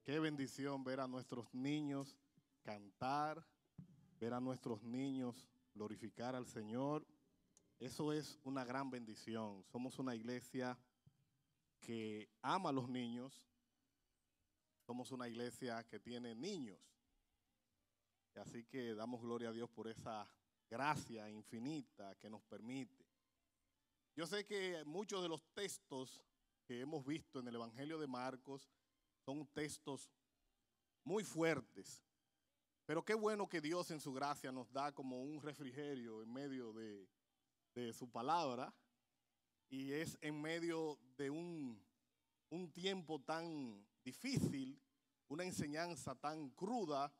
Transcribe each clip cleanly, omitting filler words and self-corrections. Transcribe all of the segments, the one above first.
Qué bendición ver a nuestros niños cantar, ver a nuestros niños glorificar al Señor. Eso es una gran bendición. Somos una iglesia que ama a los niños. Somos una iglesia que tiene niños. Así que damos gloria a Dios por esa gracia infinita que nos permite. Yo sé que muchos de los textos que hemos visto en el Evangelio de Marcos son textos muy fuertes, pero qué bueno que Dios en su gracia nos da como un refrigerio en medio de su palabra, y es en medio de un tiempo tan difícil, una enseñanza tan cruda.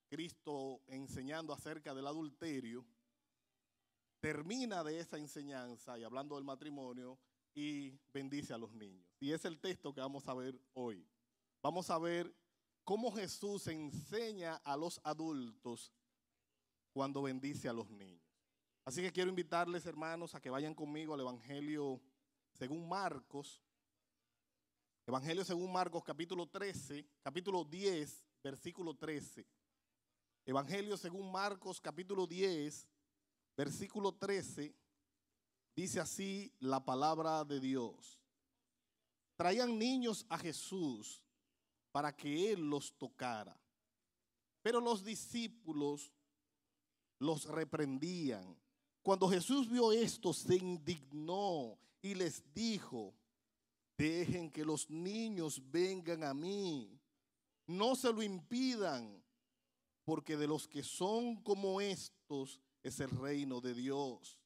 Cristo enseñando acerca del adulterio, termina de esa enseñanza y hablando del matrimonio y bendice a los niños. Y es el texto que vamos a ver hoy. Vamos a ver cómo Jesús enseña a los adultos cuando bendice a los niños. Así que quiero invitarles, hermanos, a que vayan conmigo al Evangelio según Marcos. Evangelio según Marcos, capítulo 10, versículo 13. Evangelio según Marcos, capítulo 10, versículo 13, dice así la palabra de Dios. Traían niños a Jesús para que Él los tocara, pero los discípulos los reprendían. Cuando Jesús vio esto, se indignó y les dijo: dejen que los niños vengan a mí, no se lo impidan, porque de los que son como estos es el reino de Dios.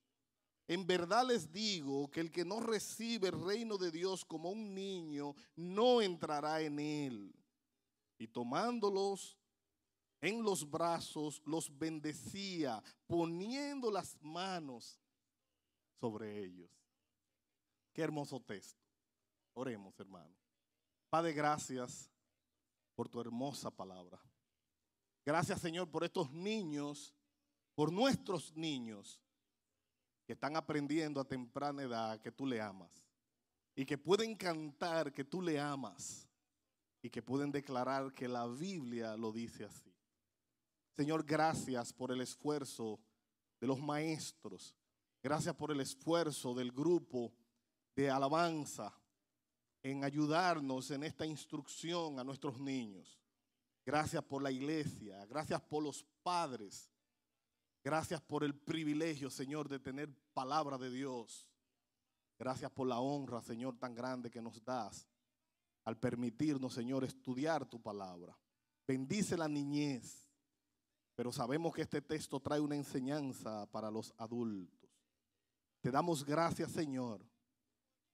En verdad les digo que el que no recibe el reino de Dios como un niño, no entrará en él. Y tomándolos en los brazos, los bendecía, poniendo las manos sobre ellos. Qué hermoso texto. Oremos, hermano. Padre, gracias por tu hermosa palabra. Gracias, Señor, por estos niños, por nuestros niños que están aprendiendo a temprana edad que tú le amas y que pueden cantar que tú le amas y que pueden declarar que la Biblia lo dice así. Señor, gracias por el esfuerzo de los maestros. Gracias por el esfuerzo del grupo de alabanza en ayudarnos en esta instrucción a nuestros niños. Gracias por la iglesia, gracias por los padres, gracias por el privilegio, Señor, de tener palabra de Dios. Gracias por la honra, Señor, tan grande que nos das al permitirnos, Señor, estudiar tu palabra. Bendice la niñez, pero sabemos que este texto trae una enseñanza para los adultos. Te damos gracias, Señor,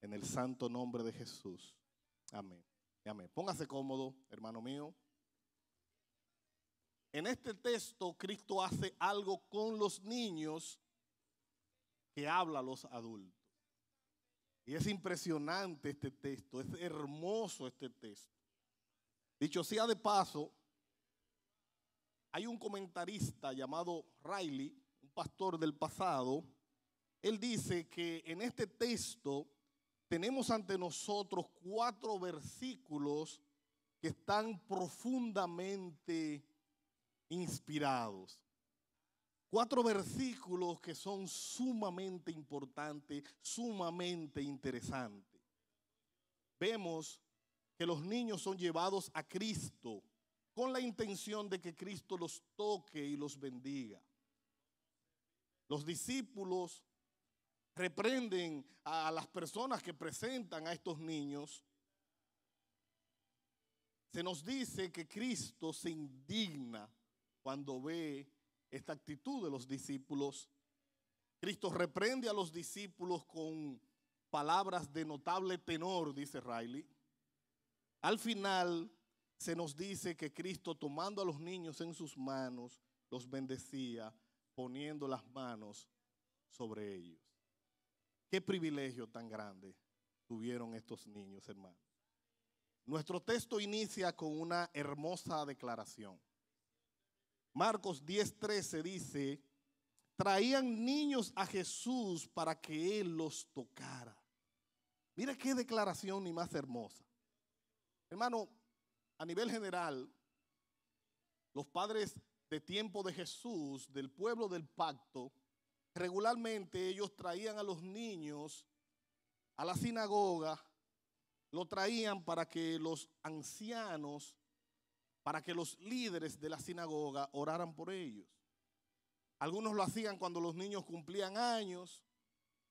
en el santo nombre de Jesús. Amén. Amén. Póngase cómodo, hermano mío. En este texto, Cristo hace algo con los niños que habla a los adultos. Y es impresionante este texto, es hermoso este texto. Dicho sea de paso, hay un comentarista llamado Riley, un pastor del pasado. Él dice que en este texto tenemos ante nosotros 4 versículos que están profundamente inspirados. 4 versículos que son sumamente importantes, sumamente interesantes. Vemos que los niños son llevados a Cristo con la intención de que Cristo los toque y los bendiga. Los discípulos reprenden a las personas que presentan a estos niños. Se nos dice que Cristo se indigna cuando ve esta actitud de los discípulos. Cristo reprende a los discípulos con palabras de notable tenor, dice Riley. Al final se nos dice que Cristo, tomando a los niños en sus manos, los bendecía, poniendo las manos sobre ellos. Qué privilegio tan grande tuvieron estos niños, hermanos. Nuestro texto inicia con una hermosa declaración. Marcos 10:13 dice: traían niños a Jesús para que Él los tocara. Mira qué declaración ni más hermosa. Hermano, a nivel general, los padres de tiempo de Jesús, del pueblo del pacto, regularmente ellos traían a los niños a la sinagoga, lo traían para que los ancianos, para que los líderes de la sinagoga oraran por ellos. Algunos lo hacían cuando los niños cumplían años,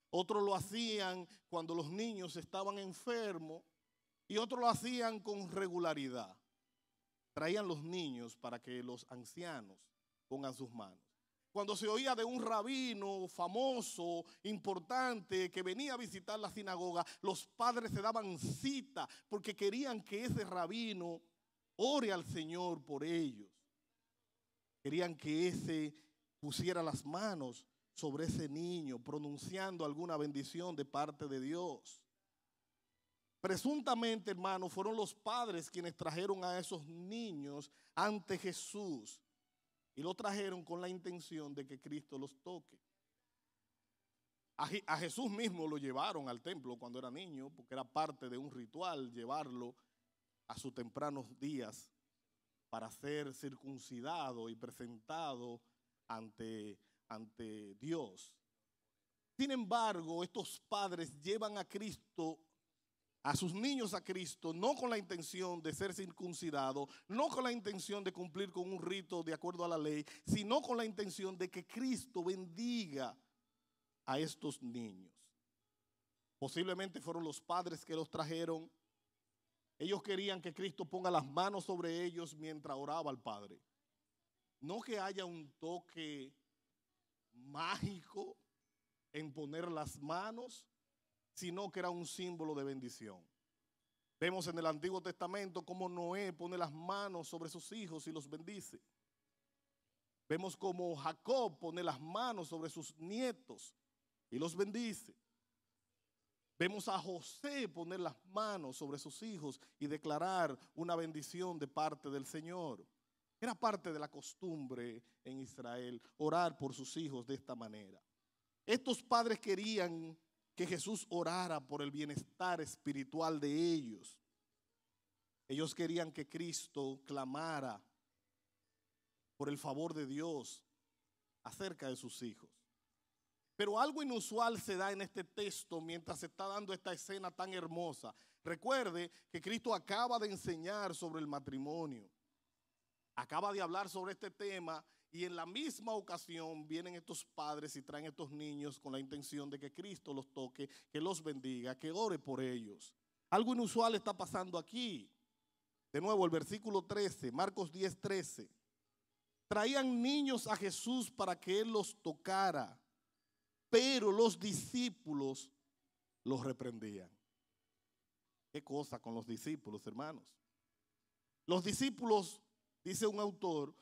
otros lo hacían cuando los niños estaban enfermos y otros lo hacían con regularidad. Traían los niños para que los ancianos pongan sus manos. Cuando se oía de un rabino famoso, importante, que venía a visitar la sinagoga, los padres se daban cita porque querían que ese rabino ore al Señor por ellos. Querían que ese pusiera las manos sobre ese niño, pronunciando alguna bendición de parte de Dios. Presuntamente, hermanos, fueron los padres quienes trajeron a esos niños ante Jesús y lo trajeron con la intención de que Cristo los toque. A Jesús mismo lo llevaron al templo cuando era niño, porque era parte de un ritual llevarlo a sus tempranos días para ser circuncidado y presentado ante Dios. Sin embargo, estos padres llevan a Cristo, a sus niños a Cristo, no con la intención de ser circuncidado, no con la intención de cumplir con un rito de acuerdo a la ley, sino con la intención de que Cristo bendiga a estos niños. Posiblemente fueron los padres que los trajeron. Ellos querían que Cristo ponga las manos sobre ellos mientras oraba al Padre. No que haya un toque mágico en poner las manos, sino que era un símbolo de bendición. Vemos en el Antiguo Testamento cómo Noé pone las manos sobre sus hijos y los bendice. Vemos cómo Jacob pone las manos sobre sus nietos y los bendice. Vemos a José poner las manos sobre sus hijos y declarar una bendición de parte del Señor. Era parte de la costumbre en Israel orar por sus hijos de esta manera. Estos padres querían que Jesús orara por el bienestar espiritual de ellos. Ellos querían que Cristo clamara por el favor de Dios acerca de sus hijos. Pero algo inusual se da en este texto mientras se está dando esta escena tan hermosa. Recuerde que Cristo acaba de enseñar sobre el matrimonio. Acaba de hablar sobre este tema y en la misma ocasión vienen estos padres y traen estos niños con la intención de que Cristo los toque, que los bendiga, que ore por ellos. Algo inusual está pasando aquí. De nuevo, el versículo 13, Marcos 10:13. Traían niños a Jesús para que Él los tocara, pero los discípulos los reprendían. ¿Qué cosa con los discípulos, hermanos? Los discípulos, dice un autor,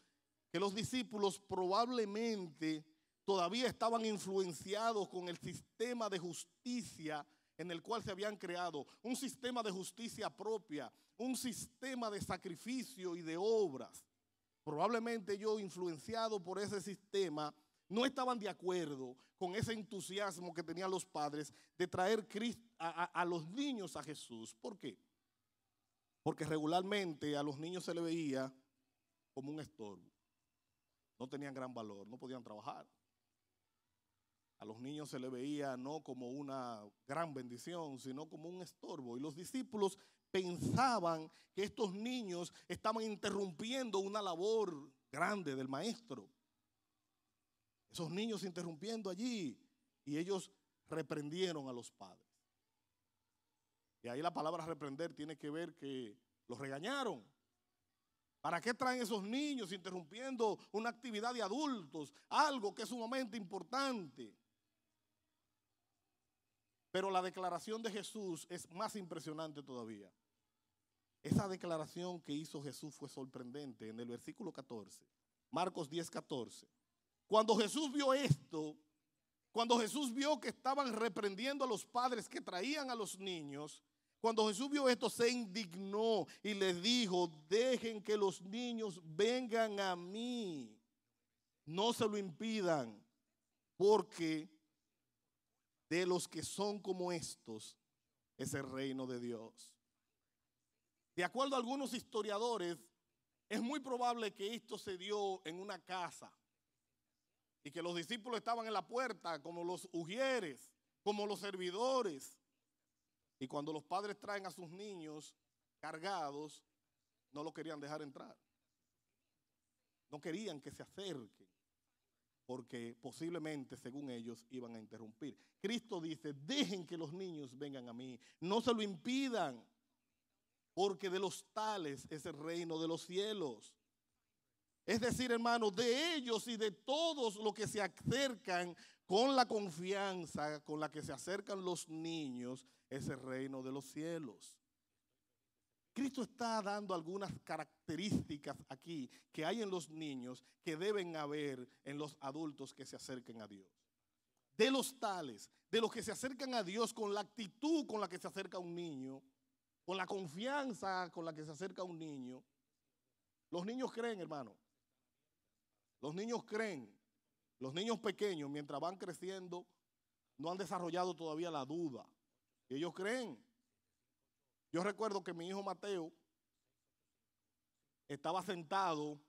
que los discípulos probablemente todavía estaban influenciados con el sistema de justicia en el cual se habían creado, un sistema de justicia propia, un sistema de sacrificio y de obras. Probablemente ellos, influenciados por ese sistema, no estaban de acuerdo con ese entusiasmo que tenían los padres de traer a los niños a Jesús. ¿Por qué? Porque regularmente a los niños se les veía como un estorbo. No tenían gran valor, no podían trabajar. A los niños se les veía no como una gran bendición, sino como un estorbo. Y los discípulos pensaban que estos niños estaban interrumpiendo una labor grande del maestro. Esos niños interrumpiendo allí y ellos reprendieron a los padres. Y ahí la palabra reprender tiene que ver que los regañaron. ¿Para qué traen esos niños interrumpiendo una actividad de adultos? Algo que es sumamente importante. Pero la declaración de Jesús es más impresionante todavía. Esa declaración que hizo Jesús fue sorprendente en el versículo 14. Marcos 10:14. Cuando Jesús vio esto, cuando Jesús vio que estaban reprendiendo a los padres que traían a los niños, cuando Jesús vio esto, se indignó y les dijo: dejen que los niños vengan a mí, no se lo impidan, porque de los que son como estos es el reino de Dios. De acuerdo a algunos historiadores, es muy probable que esto se dio en una casa y que los discípulos estaban en la puerta como los ujieres, como los servidores. Y cuando los padres traen a sus niños cargados, no los querían dejar entrar. No querían que se acerquen, porque posiblemente, según ellos, iban a interrumpir. Cristo dice, dejen que los niños vengan a mí, no se lo impidan, porque de los tales es el reino de los cielos. Es decir, hermanos, de ellos y de todos los que se acercan con la confianza con la que se acercan los niños, es el reino de los cielos. Cristo está dando algunas características aquí que hay en los niños que deben haber en los adultos que se acerquen a Dios. De los tales, de los que se acercan a Dios con la actitud con la que se acerca un niño, con la confianza con la que se acerca un niño. Los niños creen, hermano. Los niños creen. Los niños pequeños, mientras van creciendo, no han desarrollado todavía la duda. Ellos creen. Yo recuerdo que mi hijo Mateo estaba sentado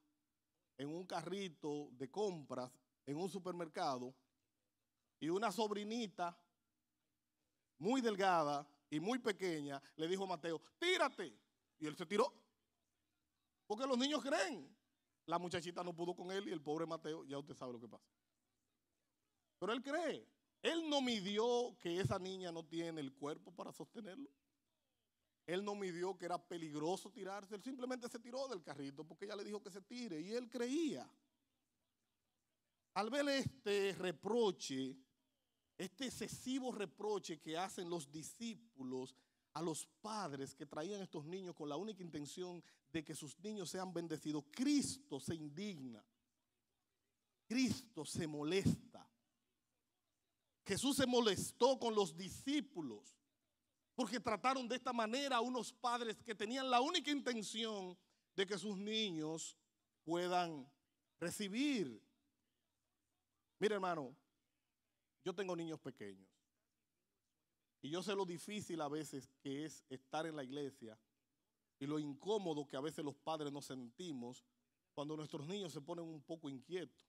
en un carrito de compras en un supermercado y una sobrinita muy delgada y muy pequeña le dijo a Mateo, tírate. Y él se tiró. Porque los niños creen. La muchachita no pudo con él y el pobre Mateo, ya usted sabe lo que pasa. Pero él cree. Él no midió que esa niña no tiene el cuerpo para sostenerlo. Él no midió que era peligroso tirarse. Él simplemente se tiró del carrito porque ella le dijo que se tire y él creía. Al ver este reproche, este excesivo reproche que hacen los discípulos a los padres que traían estos niños con la única intención de que sus niños sean bendecidos, Cristo se indigna. Cristo se molesta. Jesús se molestó con los discípulos porque trataron de esta manera a unos padres que tenían la única intención de que sus niños puedan recibir. Mira, hermano, yo tengo niños pequeños y yo sé lo difícil a veces que es estar en la iglesia y lo incómodo que a veces los padres nos sentimos cuando nuestros niños se ponen un poco inquietos.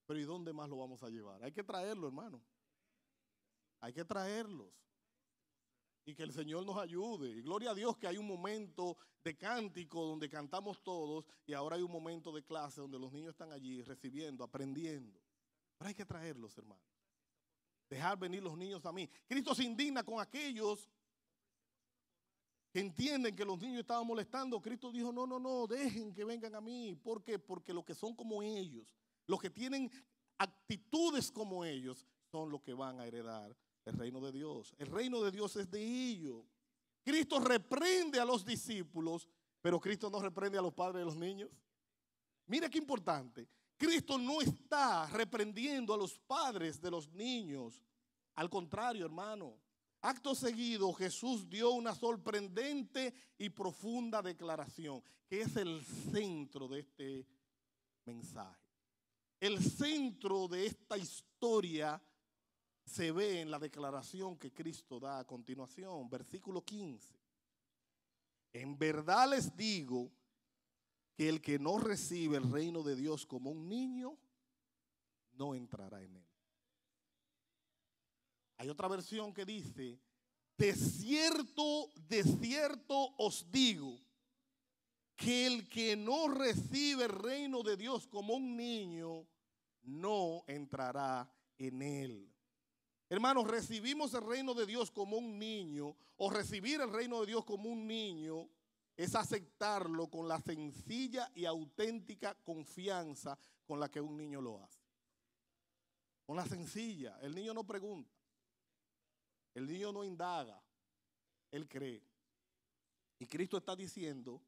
Pero ¿y dónde más lo vamos a llevar? Hay que traerlo, hermano. Hay que traerlos. Y que el Señor nos ayude. Y gloria a Dios que hay un momento de cántico donde cantamos todos y ahora hay un momento de clase donde los niños están allí recibiendo, aprendiendo. Pero hay que traerlos, hermano. Dejar venir los niños a mí. Cristo se indigna con aquellos que entienden que los niños estaban molestando. Cristo dijo, no, dejen que vengan a mí. ¿Por qué? Porque los que son como ellos, los que tienen actitudes como ellos, son los que van a heredar el reino de Dios. El reino de Dios es de ellos. Cristo reprende a los discípulos, pero Cristo no reprende a los padres de los niños. Mira qué importante. Cristo no está reprendiendo a los padres de los niños. Al contrario, hermano. Acto seguido, Jesús dio una sorprendente y profunda declaración, que es el centro de este mensaje. El centro de esta historia se ve en la declaración que Cristo da a continuación, versículo 15. En verdad les digo que el que no recibe el reino de Dios como un niño, no entrará en él. Hay otra versión que dice, de cierto os digo, que el que no recibe el reino de Dios como un niño, no entrará en él. Hermanos, recibimos el reino de Dios como un niño, o recibir el reino de Dios como un niño, es aceptarlo con la sencilla y auténtica confianza con la que un niño lo hace. Con la sencilla, el niño no pregunta, el niño no indaga, él cree. Y Cristo está diciendo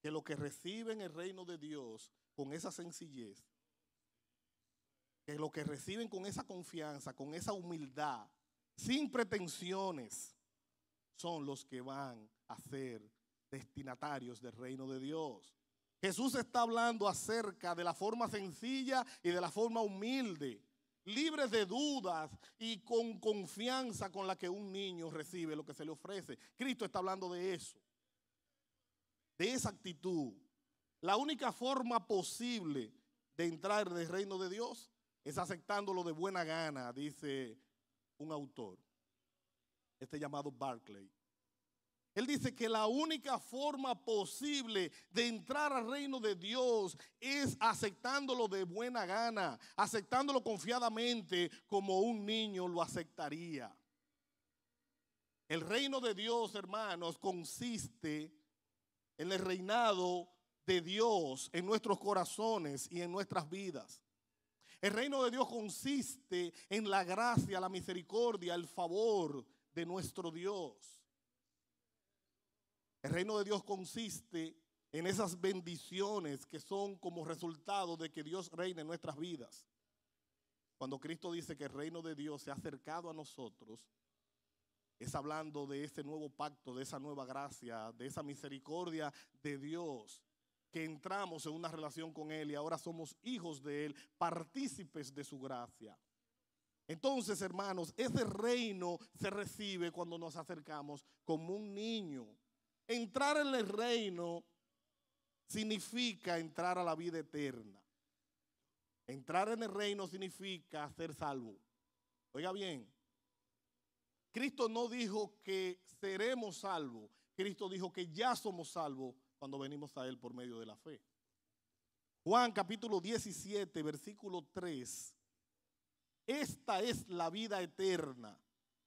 que los que reciben el reino de Dios con esa sencillez, que los que reciben con esa confianza, con esa humildad, sin pretensiones, son los que van a ser destinatarios del reino de Dios. Jesús está hablando acerca de la forma sencilla y de la forma humilde, libres de dudas y con confianza con la que un niño recibe lo que se le ofrece. Cristo está hablando de eso. de esa actitud, la única forma posible de entrar en el reino de Dios es aceptándolo de buena gana, dice un autor, llamado Barclay. Él dice que la única forma posible de entrar al reino de Dios es aceptándolo de buena gana, aceptándolo confiadamente como un niño lo aceptaría. El reino de Dios, hermanos, consiste en el reinado de Dios en nuestros corazones y en nuestras vidas. El reino de Dios consiste en la gracia, la misericordia, el favor de nuestro Dios. El reino de Dios consiste en esas bendiciones que son como resultado de que Dios reine en nuestras vidas. Cuando Cristo dice que el reino de Dios se ha acercado a nosotros, es hablando de ese nuevo pacto, de esa nueva gracia, de esa misericordia de Dios, que entramos en una relación con Él y ahora somos hijos de Él, partícipes de su gracia. Entonces, hermanos, ese reino se recibe cuando nos acercamos como un niño. Entrar en el reino significa entrar a la vida eterna. Entrar en el reino significa ser salvo. Oiga bien, Cristo no dijo que seremos salvos. Cristo dijo que ya somos salvos cuando venimos a Él por medio de la fe. Juan capítulo 17, versículo 3. Esta es la vida eterna,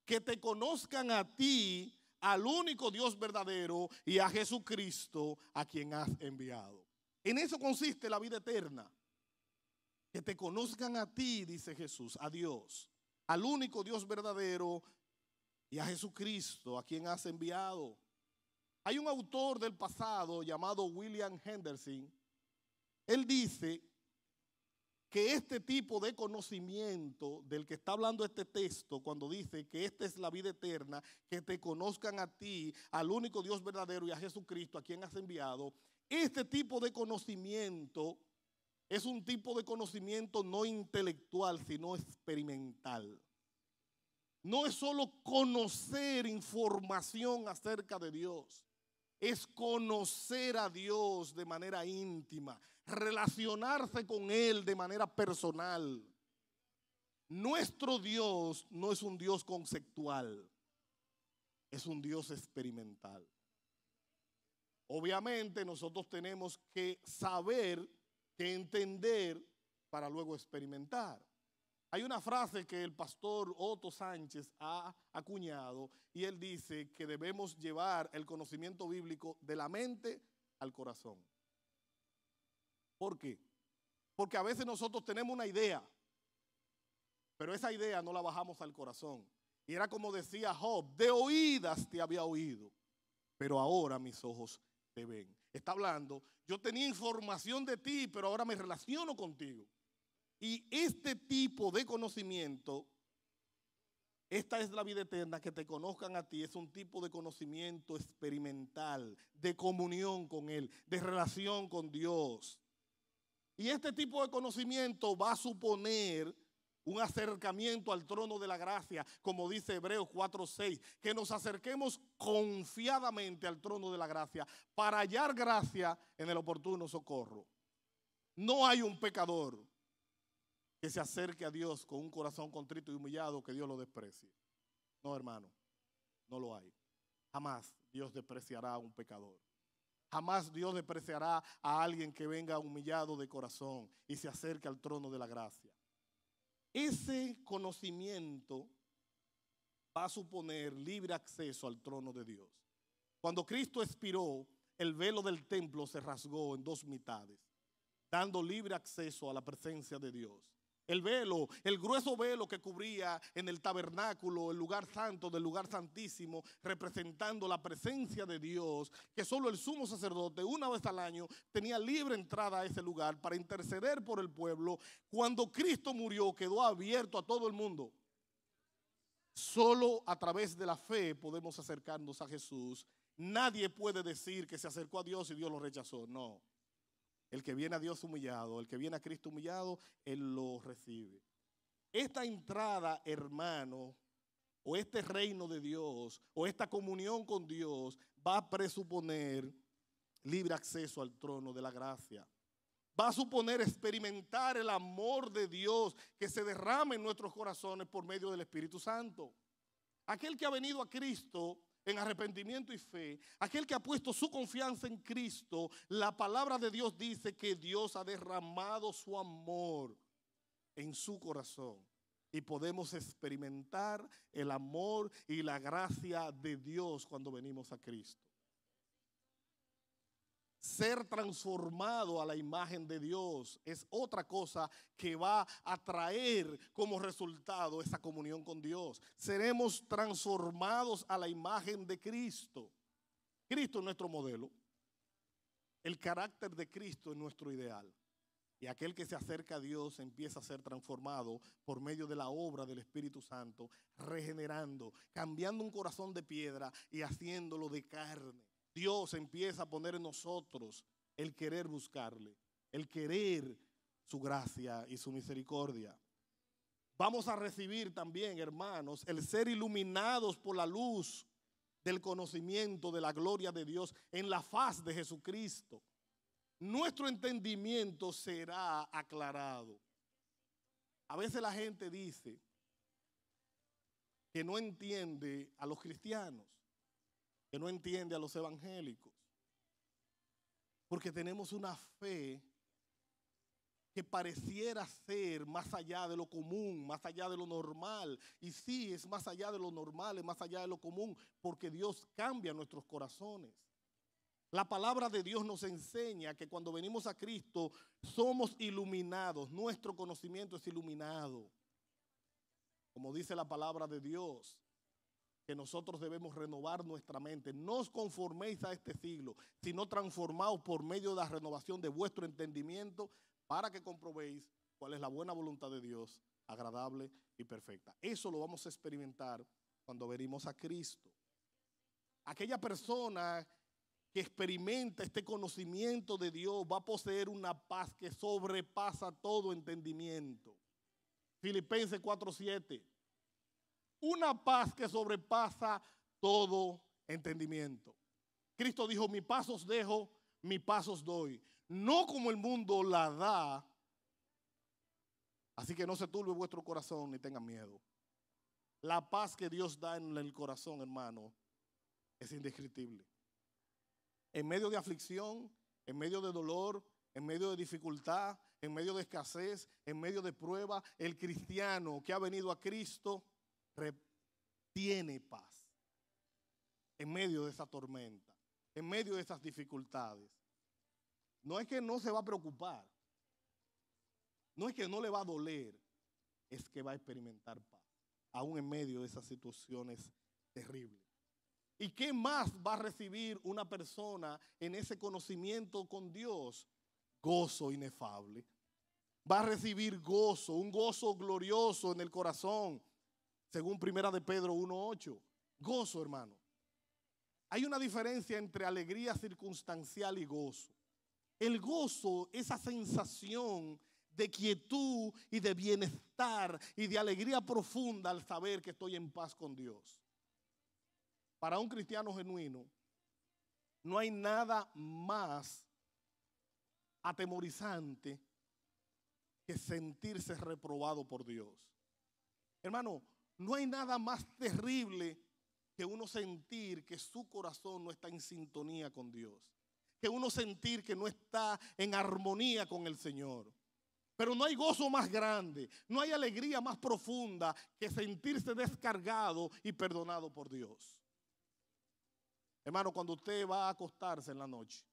que te conozcan a ti, al único Dios verdadero, y a Jesucristo, a quien has enviado. En eso consiste la vida eterna. Que te conozcan a ti, dice Jesús, a Dios, al único Dios verdadero, y a Jesucristo, a quien has enviado. Hay un autor del pasado llamado William Henderson. Él dice que este tipo de conocimiento del que está hablando este texto, cuando dice que esta es la vida eterna, que te conozcan a ti, al único Dios verdadero, y a Jesucristo, a quien has enviado, este tipo de conocimiento es un tipo de conocimiento no intelectual, sino experimental. No es solo conocer información acerca de Dios, es conocer a Dios de manera íntima, relacionarse con Él de manera personal. Nuestro Dios no es un Dios conceptual, es un Dios experimental. Obviamente nosotros tenemos que saber, que entender para luego experimentar. Hay una frase que el pastor Otto Sánchez ha acuñado y él dice que debemos llevar el conocimiento bíblico de la mente al corazón. ¿Por qué? Porque a veces nosotros tenemos una idea, pero esa idea no la bajamos al corazón. Y era como decía Job, de oídas te había oído, pero ahora mis ojos te ven. Está hablando, yo tenía información de ti, pero ahora me relaciono contigo. Y este tipo de conocimiento, esta es la vida eterna, que te conozcan a ti, es un tipo de conocimiento experimental, de comunión con Él, de relación con Dios. Y este tipo de conocimiento va a suponer un acercamiento al trono de la gracia, como dice Hebreos 4:6, que nos acerquemos confiadamente al trono de la gracia para hallar gracia en el oportuno socorro. No hay un pecador que se acerque a Dios con un corazón contrito y humillado que Dios lo desprecie. No, hermano, no lo hay. Jamás Dios despreciará a un pecador. Jamás Dios despreciará a alguien que venga humillado de corazón y se acerque al trono de la gracia. Ese conocimiento va a suponer libre acceso al trono de Dios. Cuando Cristo expiró, el velo del templo se rasgó en dos mitades, dando libre acceso a la presencia de Dios. El velo, el grueso velo que cubría en el tabernáculo, el lugar santo del lugar santísimo, representando la presencia de Dios, que solo el sumo sacerdote una vez al año tenía libre entrada a ese lugar para interceder por el pueblo. Cuando Cristo murió, quedó abierto a todo el mundo. Solo a través de la fe podemos acercarnos a Jesús. Nadie puede decir que se acercó a Dios y Dios lo rechazó. No. El que viene a Dios humillado, el que viene a Cristo humillado, Él lo recibe. Esta entrada, hermano, o este reino de Dios, o esta comunión con Dios, va a presuponer libre acceso al trono de la gracia. Va a suponer experimentar el amor de Dios que se derrama en nuestros corazones por medio del Espíritu Santo. Aquel que ha venido a Cristo en arrepentimiento y fe, aquel que ha puesto su confianza en Cristo, la palabra de Dios dice que Dios ha derramado su amor en su corazón. Y podemos experimentar el amor y la gracia de Dios cuando venimos a Cristo. Ser transformado a la imagen de Dios es otra cosa que va a traer como resultado esa comunión con Dios. Seremos transformados a la imagen de Cristo. Cristo es nuestro modelo. El carácter de Cristo es nuestro ideal. Y aquel que se acerca a Dios empieza a ser transformado por medio de la obra del Espíritu Santo, regenerando, cambiando un corazón de piedra y haciéndolo de carne. Dios empieza a poner en nosotros el querer buscarle, el querer su gracia y su misericordia. Vamos a recibir también, hermanos, el ser iluminados por la luz del conocimiento de la gloria de Dios en la faz de Jesucristo. Nuestro entendimiento será aclarado. A veces la gente dice que no entiende a los cristianos, que no entiende a los evangélicos, porque tenemos una fe que pareciera ser más allá de lo común, más allá de lo normal. Y sí, es más allá de lo normal, es más allá de lo común, porque Dios cambia nuestros corazones. La palabra de Dios nos enseña que cuando venimos a Cristo somos iluminados, nuestro conocimiento es iluminado. Como dice la palabra de Dios, que nosotros debemos renovar nuestra mente. No os conforméis a este siglo, sino transformaos por medio de la renovación de vuestro entendimiento para que comprobéis cuál es la buena voluntad de Dios, agradable y perfecta. Eso lo vamos a experimentar cuando venimos a Cristo. Aquella persona que experimenta este conocimiento de Dios va a poseer una paz que sobrepasa todo entendimiento. Filipenses 4:7. Una paz que sobrepasa todo entendimiento. Cristo dijo, mi paz os dejo, mi paz os doy. No como el mundo la da. Así que no se turbe vuestro corazón ni tengan miedo. La paz que Dios da en el corazón, hermano, es indescriptible. En medio de aflicción, en medio de dolor, en medio de dificultad, en medio de escasez, en medio de prueba, el cristiano que ha venido a Cristo tiene paz en medio de esa tormenta, en medio de esas dificultades. No es que no se va a preocupar, no es que no le va a doler, es que va a experimentar paz, aún en medio de esas situaciones terribles. ¿Y qué más va a recibir una persona en ese conocimiento con Dios? Gozo inefable. Va a recibir gozo, un gozo glorioso en el corazón. Según Primera de Pedro 1:8, gozo, hermano. Hay una diferencia entre alegría circunstancial y gozo. El gozo, esa sensación de quietud y de bienestar y de alegría profunda al saber que estoy en paz con Dios. Para un cristiano genuino, no hay nada más atemorizante que sentirse reprobado por Dios. Hermano, no hay nada más terrible que uno sentir que su corazón no está en sintonía con Dios. Que uno sentir que no está en armonía con el Señor. Pero no hay gozo más grande, no hay alegría más profunda que sentirse descargado y perdonado por Dios. Hermano, cuando usted va a acostarse en la noche,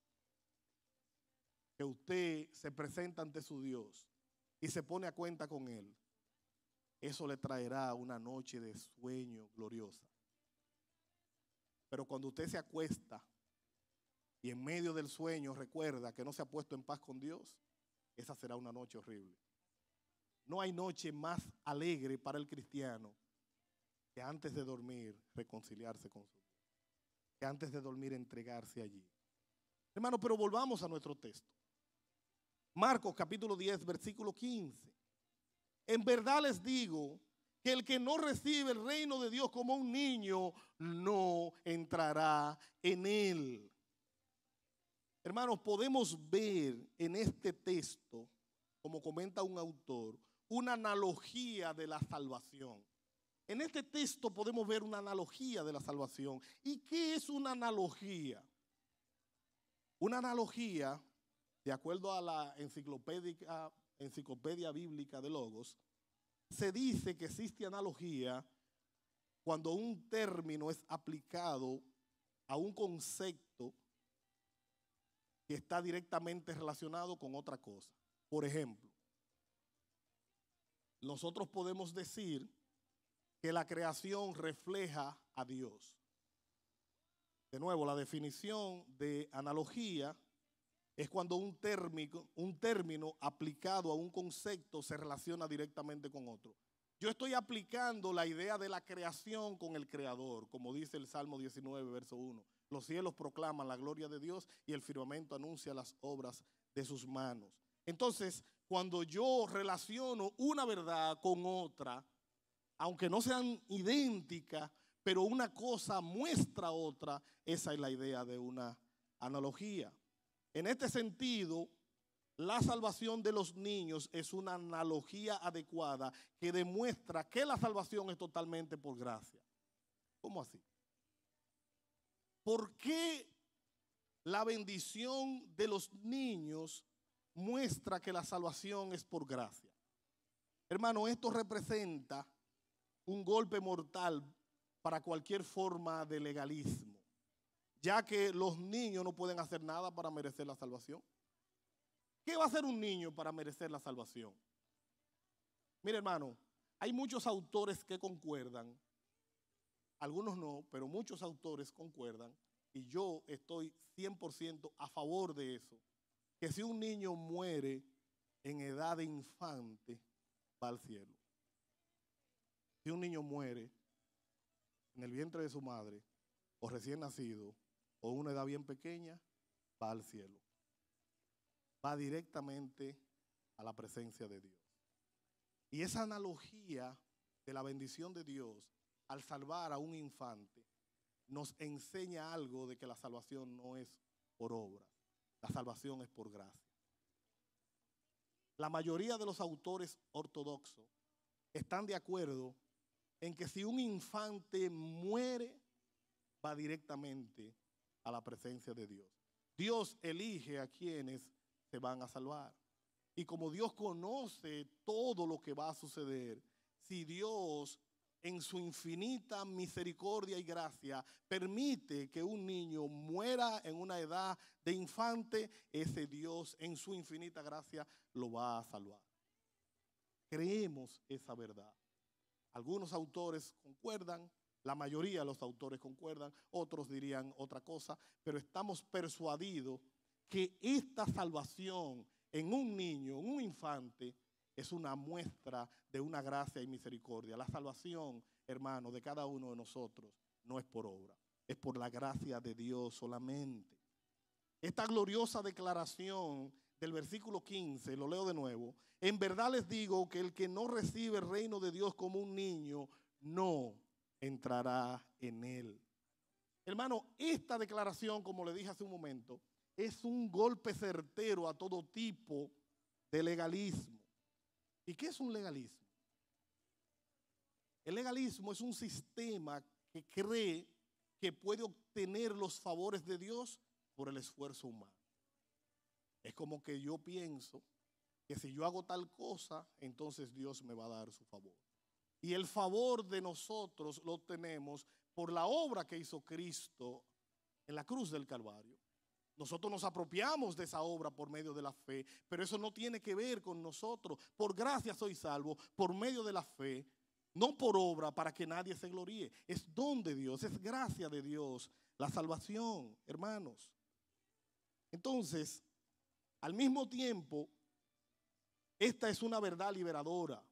que usted se presenta ante su Dios y se pone a cuenta con Él, eso le traerá una noche de sueño gloriosa. Pero cuando usted se acuesta y en medio del sueño recuerda que no se ha puesto en paz con Dios, esa será una noche horrible. No hay noche más alegre para el cristiano que antes de dormir reconciliarse con su Dios, que antes de dormir entregarse allí. Hermano, pero volvamos a nuestro texto. Marcos capítulo 10, versículo 15. En verdad les digo que el que no recibe el reino de Dios como un niño, no entrará en él. Hermanos, podemos ver en este texto, como comenta un autor, una analogía de la salvación. En este texto podemos ver una analogía de la salvación. ¿Y qué es una analogía? Una analogía, de acuerdo a la enciclopedia bíblica de Logos, se dice que existe analogía cuando un término es aplicado a un concepto que está directamente relacionado con otra cosa. Por ejemplo, nosotros podemos decir que la creación refleja a Dios. De nuevo, la definición de analogía es cuando un término aplicado a un concepto se relaciona directamente con otro. Yo estoy aplicando la idea de la creación con el Creador, como dice el Salmo 19, verso 1. Los cielos proclaman la gloria de Dios y el firmamento anuncia las obras de sus manos. Entonces, cuando yo relaciono una verdad con otra, aunque no sean idénticas, pero una cosa muestra otra, esa es la idea de una analogía. En este sentido, la salvación de los niños es una analogía adecuada que demuestra que la salvación es totalmente por gracia. ¿Cómo así? ¿Por qué la bendición de los niños muestra que la salvación es por gracia? Hermano, esto representa un golpe mortal para cualquier forma de legalismo, ya que los niños no pueden hacer nada para merecer la salvación. ¿Qué va a hacer un niño para merecer la salvación? Mire, hermano, hay muchos autores que concuerdan, algunos no, pero muchos autores concuerdan, y yo estoy 100% a favor de eso, que si un niño muere en edad de infante, va al cielo. Si un niño muere en el vientre de su madre, o recién nacido, o en una edad bien pequeña, va al cielo. Va directamente a la presencia de Dios. Y esa analogía de la bendición de Dios al salvar a un infante nos enseña algo de que la salvación no es por obra, la salvación es por gracia. La mayoría de los autores ortodoxos están de acuerdo en que si un infante muere, va directamente a la presencia de Dios. Dios elige a quienes se van a salvar. Y como Dios conoce todo lo que va a suceder, si Dios en su infinita misericordia y gracia permite que un niño muera en una edad de infante, ese Dios en su infinita gracia lo va a salvar. Creemos esa verdad. Algunos autores concuerdan, la mayoría de los autores concuerdan, otros dirían otra cosa, pero estamos persuadidos que esta salvación en un niño, en un infante, es una muestra de una gracia y misericordia. La salvación, hermano, de cada uno de nosotros no es por obra, es por la gracia de Dios solamente. Esta gloriosa declaración del versículo 15, lo leo de nuevo. En verdad les digo que el que no recibe el reino de Dios como un niño, no entrará en él. Hermano, esta declaración, como le dije hace un momento, es un golpe certero a todo tipo de legalismo. ¿Y qué es un legalismo? El legalismo es un sistema que cree que puede obtener los favores de Dios por el esfuerzo humano. Es como que yo pienso que si yo hago tal cosa, entonces Dios me va a dar su favor. Y el favor de nosotros lo obtenemos por la obra que hizo Cristo en la cruz del Calvario. Nosotros nos apropiamos de esa obra por medio de la fe, pero eso no tiene que ver con nosotros. Por gracia soy salvo, por medio de la fe, no por obra para que nadie se gloríe. Es don de Dios, es gracia de Dios, la salvación, hermanos. Entonces, al mismo tiempo, esta es una verdad liberadora.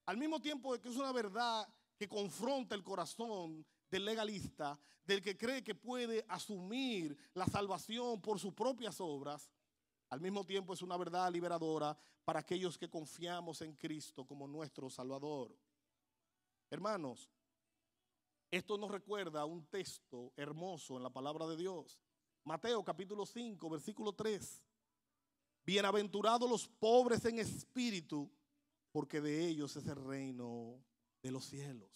Al mismo tiempo que es una verdad que confronta el corazón del legalista, del que cree que puede asumir la salvación por sus propias obras, al mismo tiempo es una verdad liberadora para aquellos que confiamos en Cristo como nuestro Salvador. Hermanos, esto nos recuerda un texto hermoso en la palabra de Dios. Mateo capítulo 5, versículo 3. Bienaventurados los pobres en espíritu, porque de ellos es el reino de los cielos.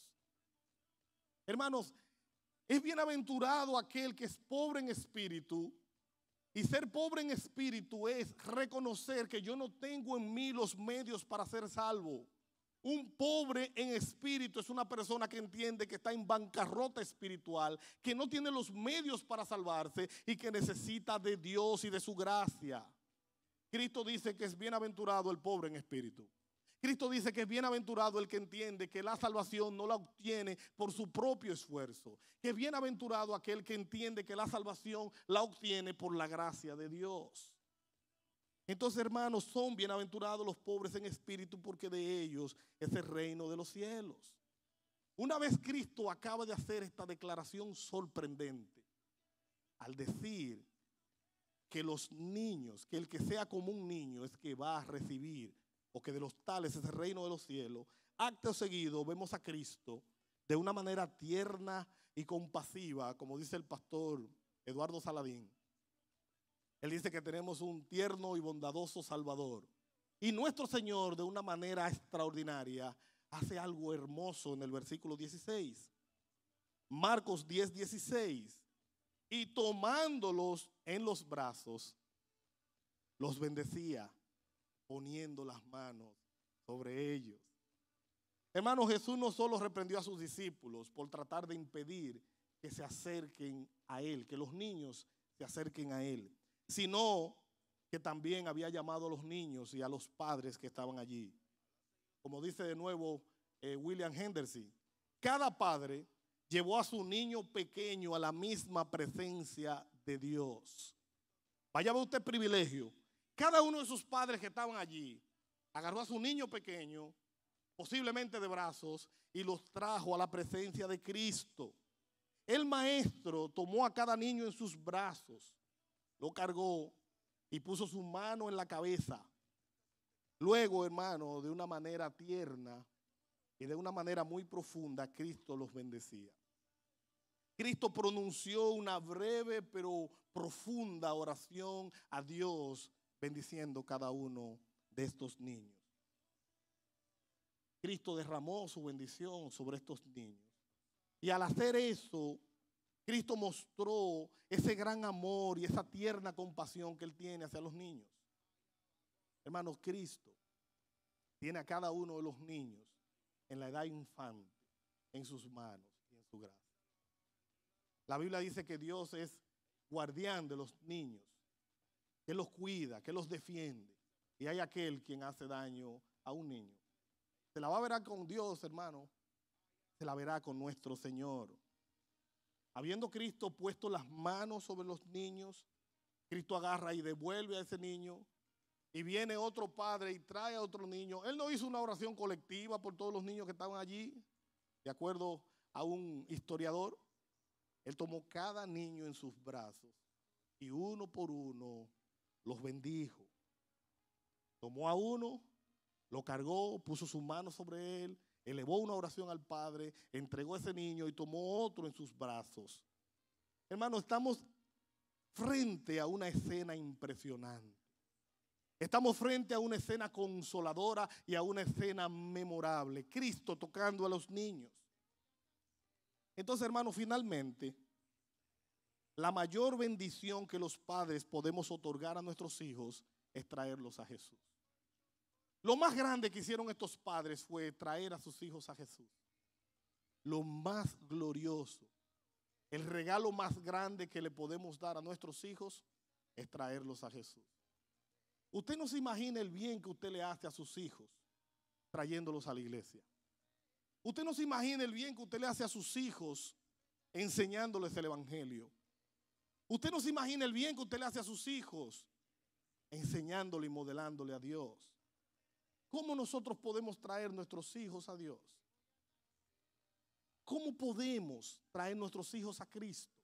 Hermanos, es bienaventurado aquel que es pobre en espíritu. Y ser pobre en espíritu es reconocer que yo no tengo en mí los medios para ser salvo. Un pobre en espíritu es una persona que entiende que está en bancarrota espiritual, que no tiene los medios para salvarse y que necesita de Dios y de su gracia. Cristo dice que es bienaventurado el pobre en espíritu. Cristo dice que es bienaventurado el que entiende que la salvación no la obtiene por su propio esfuerzo. Que es bienaventurado aquel que entiende que la salvación la obtiene por la gracia de Dios. Entonces, hermanos, son bienaventurados los pobres en espíritu, porque de ellos es el reino de los cielos. Una vez Cristo acaba de hacer esta declaración sorprendente, al decir que los niños, que el que sea como un niño es que va a recibir, o que de los tales es el reino de los cielos, acto seguido vemos a Cristo de una manera tierna y compasiva, como dice el pastor Eduardo Saladín. Él dice que tenemos un tierno y bondadoso Salvador. Y nuestro Señor, de una manera extraordinaria, hace algo hermoso en el versículo 16. Marcos 10:16. Y tomándolos en los brazos, los bendecía, poniendo las manos sobre ellos. Hermano, Jesús no solo reprendió a sus discípulos por tratar de impedir que se acerquen a Él, que los niños se acerquen a Él, sino que también había llamado a los niños y a los padres que estaban allí. Como dice de nuevo William Henderson, cada padre llevó a su niño pequeño a la misma presencia de Dios. Vaya a ver usted privilegio. Cada uno de sus padres que estaban allí agarró a su niño pequeño, posiblemente de brazos, y los trajo a la presencia de Cristo. El maestro tomó a cada niño en sus brazos, lo cargó y puso su mano en la cabeza. Luego, hermano, de una manera tierna y de una manera muy profunda, Cristo los bendecía. Cristo pronunció una breve pero profunda oración a Dios, bendiciendo cada uno de estos niños. Cristo derramó su bendición sobre estos niños. Y al hacer eso, Cristo mostró ese gran amor y esa tierna compasión que Él tiene hacia los niños. Hermanos, Cristo tiene a cada uno de los niños en la edad infante en sus manos y en su gracia. La Biblia dice que Dios es guardián de los niños, que los cuida, que los defiende. Y hay aquel quien hace daño a un niño. Se la va a ver con Dios, hermano. Se la verá con nuestro Señor. Habiendo Cristo puesto las manos sobre los niños, Cristo agarra y devuelve a ese niño. Y viene otro padre y trae a otro niño. Él no hizo una oración colectiva por todos los niños que estaban allí, de acuerdo a un historiador. Él tomó cada niño en sus brazos y uno por uno los bendijo. Tomó a uno, lo cargó, puso sus manos sobre él, elevó una oración al Padre, entregó a ese niño y tomó otro en sus brazos. Hermano, estamos frente a una escena impresionante. Estamos frente a una escena consoladora y a una escena memorable. Cristo tocando a los niños. Entonces, hermano, finalmente, la mayor bendición que los padres podemos otorgar a nuestros hijos es traerlos a Jesús. Lo más grande que hicieron estos padres fue traer a sus hijos a Jesús. Lo más glorioso, el regalo más grande que le podemos dar a nuestros hijos es traerlos a Jesús. Usted no se imagina el bien que usted le hace a sus hijos trayéndolos a la iglesia. Usted no se imagina el bien que usted le hace a sus hijos enseñándoles el evangelio. Usted no se imagina el bien que usted le hace a sus hijos enseñándole y modelándole a Dios. ¿Cómo nosotros podemos traer nuestros hijos a Dios? ¿Cómo podemos traer nuestros hijos a Cristo?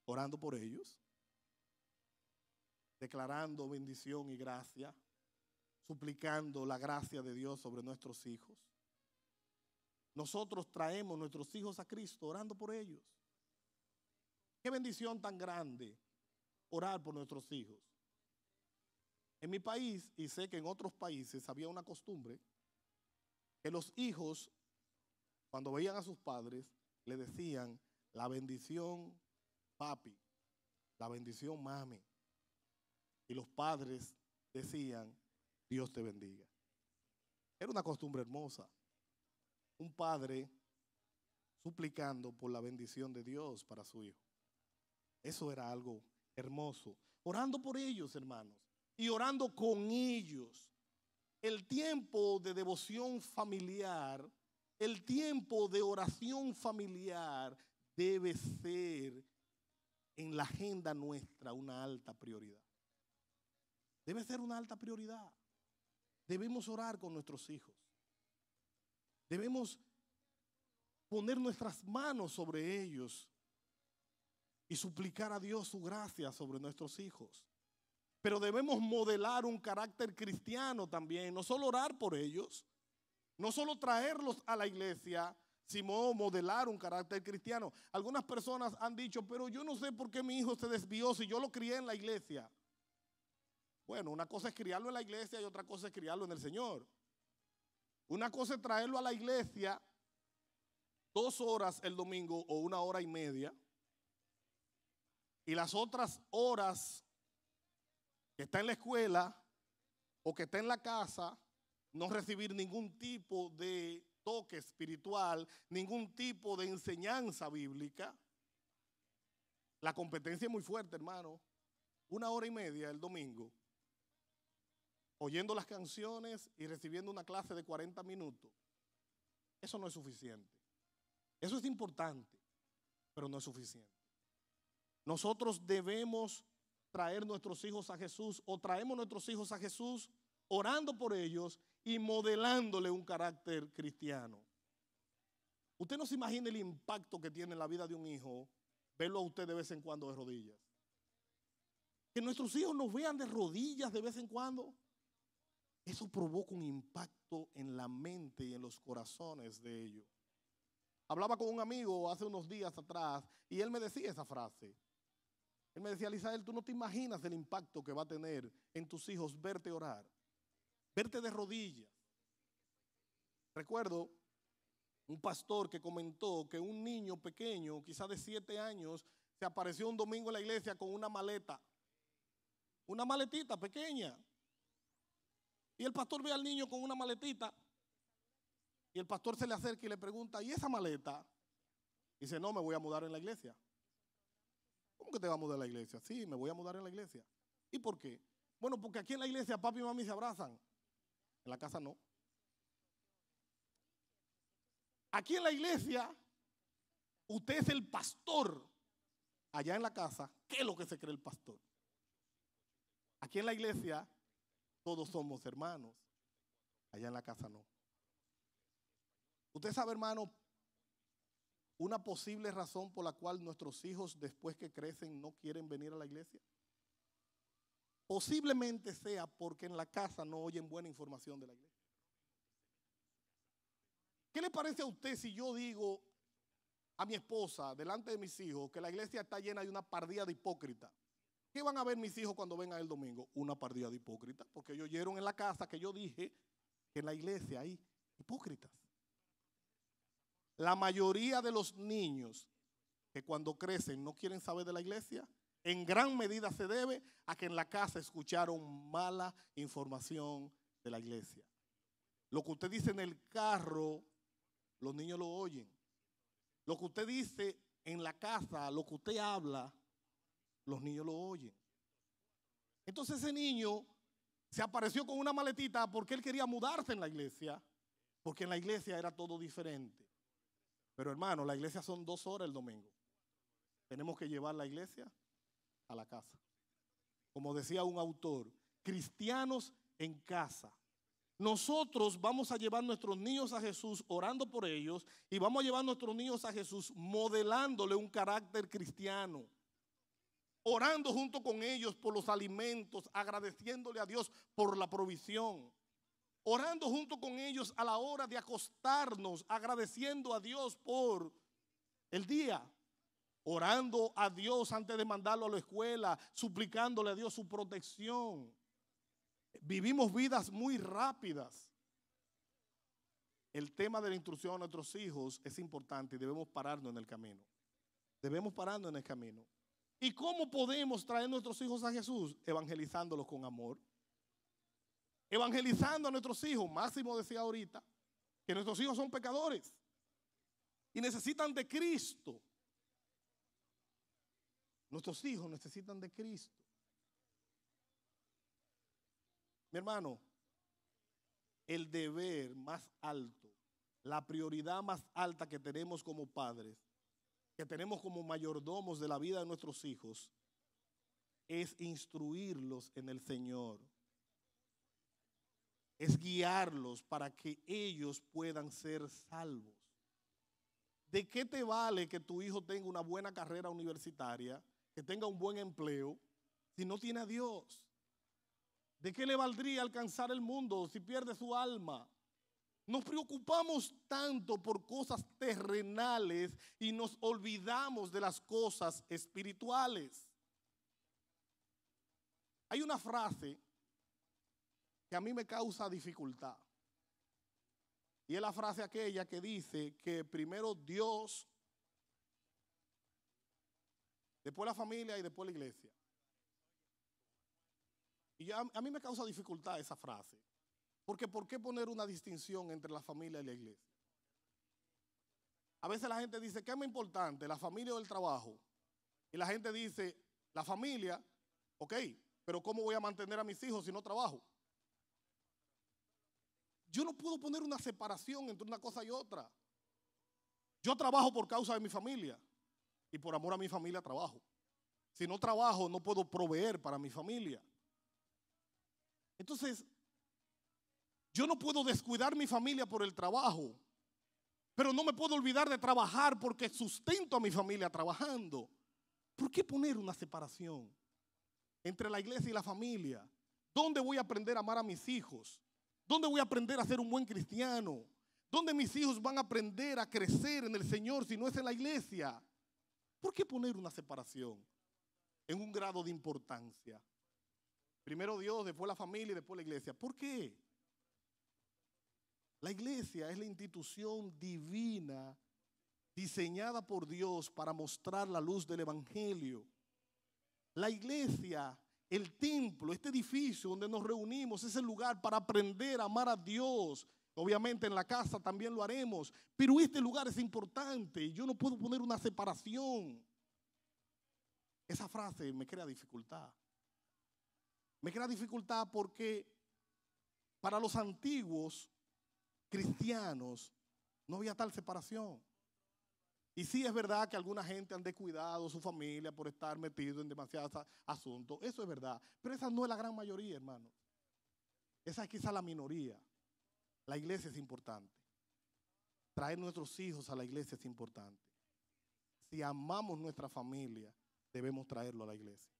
Orando por ellos, declarando bendición y gracia, suplicando la gracia de Dios sobre nuestros hijos. Nosotros traemos nuestros hijos a Cristo orando por ellos. Qué bendición tan grande orar por nuestros hijos. En mi país, y sé que en otros países, había una costumbre que los hijos, cuando veían a sus padres, le decían la bendición papi, la bendición mami. Y los padres decían, Dios te bendiga. Era una costumbre hermosa. Un padre suplicando por la bendición de Dios para su hijo. Eso era algo hermoso. Orando por ellos, hermanos, y orando con ellos. El tiempo de devoción familiar, el tiempo de oración familiar debe ser en la agenda nuestra una alta prioridad. Debe ser una alta prioridad. Debemos orar con nuestros hijos. Debemos poner nuestras manos sobre ellos y suplicar a Dios su gracia sobre nuestros hijos. Pero debemos modelar un carácter cristiano también, no solo orar por ellos, no solo traerlos a la iglesia, sino modelar un carácter cristiano. Algunas personas han dicho, pero yo no sé por qué mi hijo se desvió si yo lo crié en la iglesia. Bueno, una cosa es criarlo en la iglesia y otra cosa es criarlo en el Señor. Una cosa es traerlo a la iglesia 2 horas el domingo o 1 hora y media, y las otras horas que está en la escuela o que está en la casa, no recibir ningún tipo de toque espiritual, ningún tipo de enseñanza bíblica. La competencia es muy fuerte, hermano. 1 hora y media el domingo, oyendo las canciones y recibiendo una clase de 40 minutos. Eso no es suficiente. Eso es importante, pero no es suficiente. Nosotros debemos traer nuestros hijos a Jesús, o traemos nuestros hijos a Jesús orando por ellos y modelándole un carácter cristiano. Usted no se imagina el impacto que tiene en la vida de un hijo verlo a usted de vez en cuando de rodillas. Que nuestros hijos nos vean de rodillas de vez en cuando. Eso provoca un impacto en la mente y en los corazones de ellos. Hablaba con un amigo hace unos días atrás y él me decía esa frase. Él me decía, Lizael, tú no te imaginas el impacto que va a tener en tus hijos verte orar, verte de rodillas. Recuerdo un pastor que comentó que un niño pequeño, quizás de 7 años, se apareció un domingo en la iglesia con una maleta, una maletita pequeña. Y el pastor ve al niño con una maletita y el pastor se le acerca y le pregunta, ¿y esa maleta? Y dice, no, me voy a mudar en la iglesia. ¿Cómo que te vas a mudar en la iglesia? Sí, me voy a mudar en la iglesia. ¿Y por qué? Bueno, porque aquí en la iglesia papi y mami se abrazan. En la casa no. Aquí en la iglesia usted es el pastor. Allá en la casa, ¿qué es lo que se cree el pastor? Aquí en la iglesia todos somos hermanos. Allá en la casa no. Usted sabe, hermano, una posible razón por la cual nuestros hijos después que crecen no quieren venir a la iglesia. Posiblemente sea porque en la casa no oyen buena información de la iglesia. ¿Qué le parece a usted si yo digo a mi esposa delante de mis hijos que la iglesia está llena de una pardía de hipócritas? ¿Qué van a ver mis hijos cuando vengan el domingo? Una pardía de hipócritas, porque ellos oyeron en la casa que yo dije que en la iglesia hay hipócritas. La mayoría de los niños que cuando crecen no quieren saber de la iglesia, en gran medida se debe a que en la casa escucharon mala información de la iglesia. Lo que usted dice en el carro, los niños lo oyen. Lo que usted dice en la casa, lo que usted habla, los niños lo oyen. Entonces ese niño se apareció con una maletita porque él quería mudarse en la iglesia, porque en la iglesia era todo diferente. Pero hermano, la iglesia son 2 horas el domingo. Tenemos que llevar la iglesia a la casa. Como decía un autor, cristianos en casa. Nosotros vamos a llevar nuestros niños a Jesús orando por ellos y vamos a llevar nuestros niños a Jesús modelándole un carácter cristiano. Orando junto con ellos por los alimentos, agradeciéndole a Dios por la provisión. Orando junto con ellos a la hora de acostarnos, agradeciendo a Dios por el día. orando a Dios antes de mandarlo a la escuela, suplicándole a Dios su protección. Vivimos vidas muy rápidas. El tema de la instrucción a nuestros hijos es importante y debemos pararnos en el camino. Debemos pararnos en el camino. ¿Y cómo podemos traer a nuestros hijos a Jesús? Evangelizándolos con amor. Evangelizando a nuestros hijos. Máximo decía ahorita que nuestros hijos son pecadores y necesitan de Cristo. Nuestros hijos necesitan de Cristo. Mi hermano, el deber más alto, la prioridad más alta que tenemos como padres, que tenemos como mayordomos de la vida de nuestros hijos, es instruirlos en el Señor. Es guiarlos para que ellos puedan ser salvos. ¿De qué te vale que tu hijo tenga una buena carrera universitaria, que tenga un buen empleo, si no tiene a Dios? ¿De qué le valdría alcanzar el mundo si pierde su alma? Nos preocupamos tanto por cosas terrenales y nos olvidamos de las cosas espirituales. Hay una frase que a mí me causa dificultad. Y es la frase aquella que dice que primero Dios, después la familia y después la iglesia. Y a mí me causa dificultad esa frase. Porque ¿por qué poner una distinción entre la familia y la iglesia? A veces la gente dice, ¿qué es más importante, la familia o el trabajo? Y la gente dice, la familia, ok, pero ¿cómo voy a mantener a mis hijos si no trabajo? Yo no puedo poner una separación entre una cosa y otra. Yo trabajo por causa de mi familia y por amor a mi familia trabajo. Si no trabajo, no puedo proveer para mi familia. Entonces, yo no puedo descuidar mi familia por el trabajo, pero no me puedo olvidar de trabajar porque sustento a mi familia trabajando. ¿Por qué poner una separación entre la iglesia y la familia? ¿Dónde voy a aprender a amar a mis hijos? ¿Dónde voy a aprender a ser un buen cristiano? ¿Dónde mis hijos van a aprender a crecer en el Señor si no es en la iglesia? ¿Por qué poner una separación en un grado de importancia? Primero Dios, después la familia y después la iglesia. ¿Por qué? La iglesia es la institución divina diseñada por Dios para mostrar la luz del evangelio. La iglesia, el templo, este edificio donde nos reunimos, es el lugar para aprender a amar a Dios. Obviamente en la casa también lo haremos, pero este lugar es importante y yo no puedo poner una separación. Esa frase me crea dificultad. Me crea dificultad porque para los antiguos cristianos no había tal separación. Y sí es verdad que alguna gente han descuidado su familia por estar metido en demasiados asuntos. Eso es verdad. Pero esa no es la gran mayoría, hermano. Esa es quizá la minoría. La iglesia es importante. Traer nuestros hijos a la iglesia es importante. Si amamos nuestra familia, debemos traerlo a la iglesia.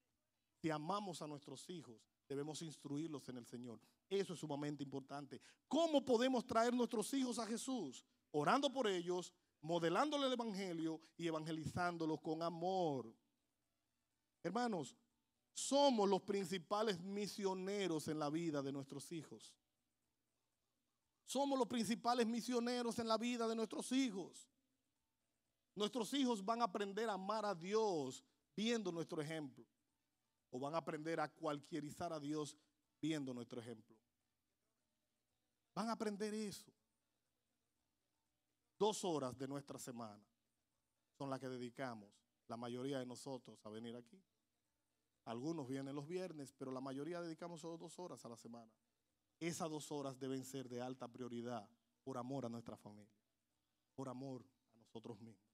Si amamos a nuestros hijos, debemos instruirlos en el Señor. Eso es sumamente importante. ¿Cómo podemos traer nuestros hijos a Jesús? Orando por ellos, modelándole el evangelio y evangelizándolos con amor. Hermanos, somos los principales misioneros en la vida de nuestros hijos. Somos los principales misioneros en la vida de nuestros hijos. Nuestros hijos van a aprender a amar a Dios viendo nuestro ejemplo. O van a aprender a cualquierizar a Dios viendo nuestro ejemplo. Van a aprender eso. 2 horas de nuestra semana son las que dedicamos, la mayoría de nosotros, a venir aquí. Algunos vienen los viernes, pero la mayoría dedicamos solo 2 horas a la semana. Esas 2 horas deben ser de alta prioridad por amor a nuestra familia, por amor a nosotros mismos,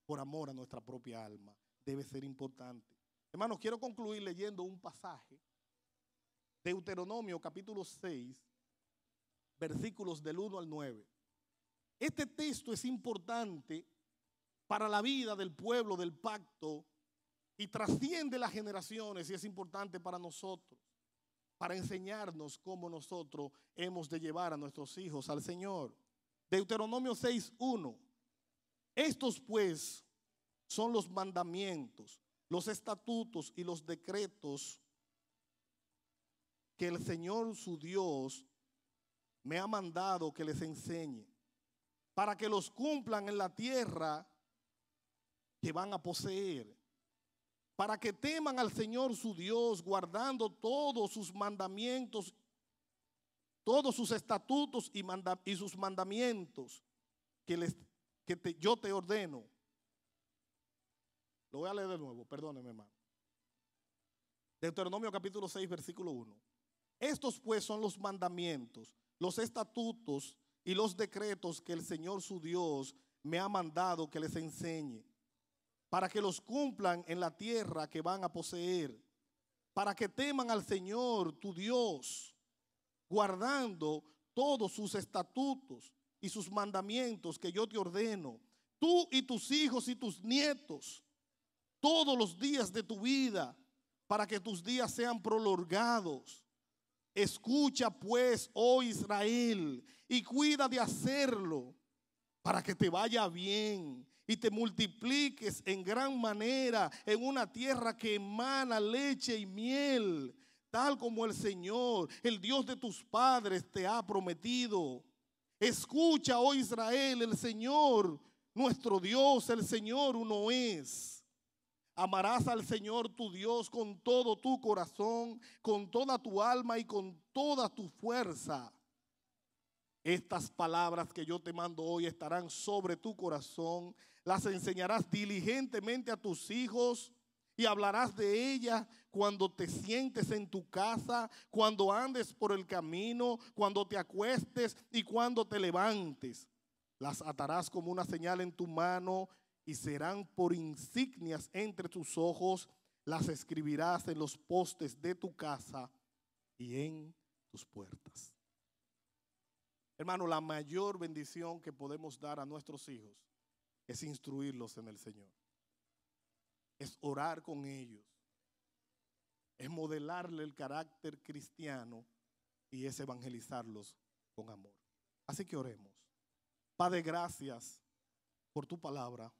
por amor a nuestra propia alma. Debe ser importante. Hermanos, quiero concluir leyendo un pasaje. Deuteronomio capítulo 6, versículos del 1 al 9. Este texto es importante para la vida del pueblo del pacto y trasciende las generaciones y es importante para nosotros, para enseñarnos cómo nosotros hemos de llevar a nuestros hijos al Señor. Deuteronomio 6:1. Estos pues son los mandamientos, los estatutos y los decretos que el Señor su Dios me ha mandado que les enseñe, para que los cumplan en la tierra que van a poseer, para que teman al Señor su Dios, guardando todos sus mandamientos, todos sus estatutos y sus mandamientos yo te ordeno. Lo voy a leer de nuevo, perdóneme, hermano. Deuteronomio capítulo 6, versículo 1. Estos pues son los mandamientos, los estatutos y los decretos que el Señor su Dios me ha mandado que les enseñe, para que los cumplan en la tierra que van a poseer, para que teman al Señor tu Dios, guardando todos sus estatutos y sus mandamientos que yo te ordeno, tú y tus hijos y tus nietos, todos los días de tu vida, para que tus días sean prolongados. Escucha pues, oh Israel, y cuida de hacerlo, para que te vaya bien y te multipliques en gran manera en una tierra que emana leche y miel, tal como el Señor, el Dios de tus padres, te ha prometido. Escucha, oh Israel, el Señor, nuestro Dios, el Señor uno es. Amarás al Señor tu Dios con todo tu corazón, con toda tu alma y con toda tu fuerza. Estas palabras que yo te mando hoy estarán sobre tu corazón. Las enseñarás diligentemente a tus hijos y hablarás de ellas cuando te sientes en tu casa, cuando andes por el camino, cuando te acuestes y cuando te levantes. Las atarás como una señal en tu mano y serán por insignias entre tus ojos. Las escribirás en los postes de tu casa y en tus puertas. Hermano, la mayor bendición que podemos dar a nuestros hijos es instruirlos en el Señor. Es orar con ellos. Es modelarle el carácter cristiano y es evangelizarlos con amor. Así que oremos. Padre, gracias por tu palabra.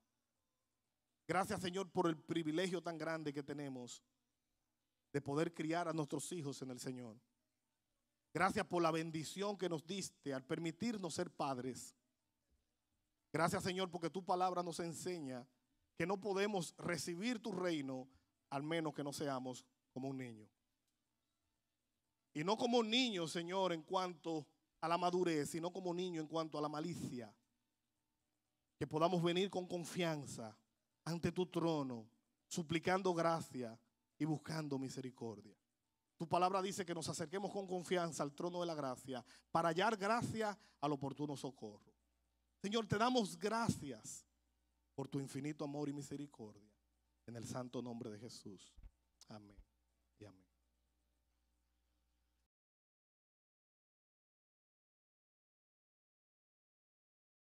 Gracias, Señor, por el privilegio tan grande que tenemos de poder criar a nuestros hijos en el Señor. Gracias por la bendición que nos diste al permitirnos ser padres. Gracias, Señor, porque tu palabra nos enseña que no podemos recibir tu reino al menos que no seamos como un niño. Y no como un niño, Señor, en cuanto a la madurez, sino como niño en cuanto a la malicia. Que podamos venir con confianza ante tu trono, suplicando gracia y buscando misericordia. Tu palabra dice que nos acerquemos con confianza al trono de la gracia para hallar gracia al oportuno socorro. Señor, te damos gracias por tu infinito amor y misericordia. En el santo nombre de Jesús. Amén y amén.